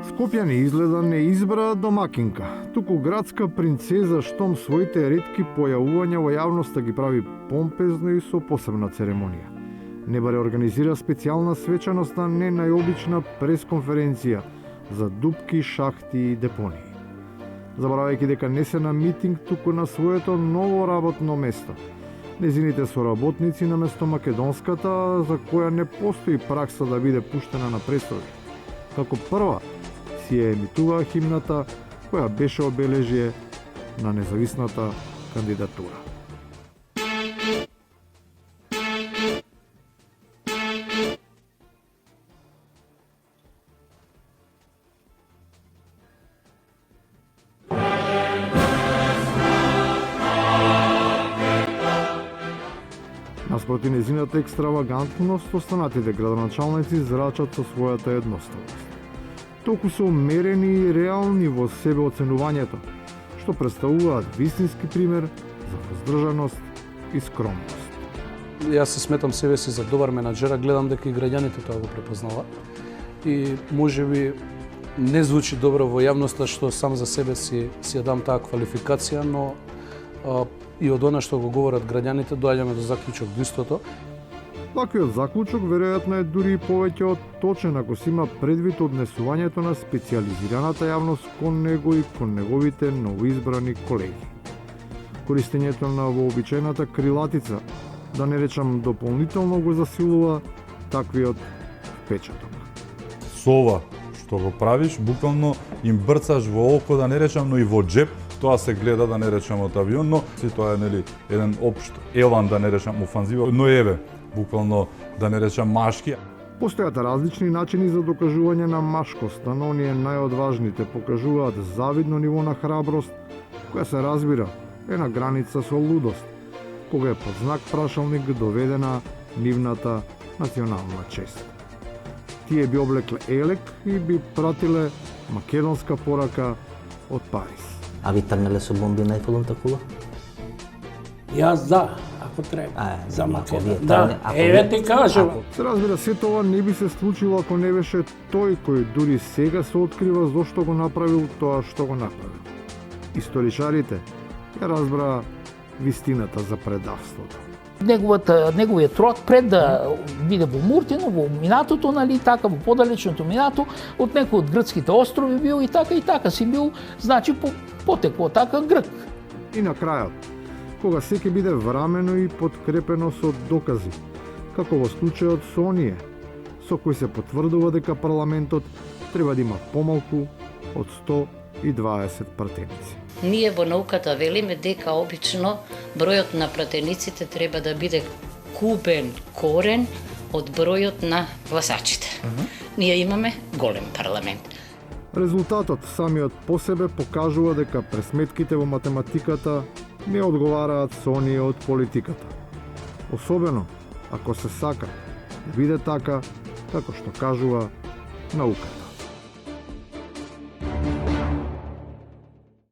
Скопјани изгледа не избра домакинка, туку градска принцеза штом своите ретки појавувања во јавноста ги прави помпезно и со посебна церемонија. Не баре организира специјална свечаност, а не најобична пресконференција за дупки, шахти и депонии. Заборавајќи дека не се на митинг, туку на своето ново работно место. Незините соработници наместо македонската, за која не постои пракса да биде пуштена на престови. Како прва си ја емитуваа химната, која беше обележје на независната кандидатура. Наспроти незината екстравагантност, останатите градоначалници зрачат со својата едноставност. Толку се умерени и реални во себе оценувањето, што представуваат вистински пример за воздржаност и скромност. Јас се сметам себе си за добар менаџер, гледам дека и граѓаните тоа го препознаваат. И можеби не звучи добро во јавноста што сам за себе си ја дам таа квалификација, но и од она што го говорат граѓаните доаѓаме до заклучок до истото. Таквиот заклучок веројатно е дури и повеќе од точен ако се има предвид однесувањето на специјализираната јавност кон него и кон неговите новоизбрани колеги. Користењето на вообичајната крилатица, да не речам дополнително, го засилува таквиот впечаток. Со ова што го правиш, буквално им брцаш во око, да не речам, но и во джеп. Тоа се гледа, да не речам, од авион, но си тоа е, нели, еден општ елан, да не речам, офанзива, но еве, буквално, да не речам, машки. Постојат различни начини за докажување на машкост, но оние најодважните покажуваат завидно ниво на храброст, која се разбира е на граница со лудост, кога е под знак прашалник доведена нивната национална чест. Тие би облекле елек и би пратиле македонска порака од Париз. А ви тргнале со бомби на Ефеловата кула? Јас да, ако треба. За Македонија. Да, еве ти кажам. Се разбира, се тоа не би се случило ако не беше тој кој дури сега се открива зошто го направил тоа што го направил. Историчарите ја разбраа вистината за предавството. Неговиот труд пред да биде во Муртино, во минатото, нали, така, во подалечното минато, од некој од грцките острови бил и така си бил, значи потекло така грк. И на крајот, кога се ќе биде врамено и подкрепено со докази, како во случајот со оние, со кои се потврдува дека парламентот треба да има помалку од 120 пратеници. Ние во науката велиме дека обично бројот на пратениците треба да биде кубен корен од бројот на гласачите. Ние имаме голем парламент. Резултатот самиот по себе покажува дека пресметките во математиката не одговараат со оние од политиката. Особено ако се сака да биде така како што кажува науката.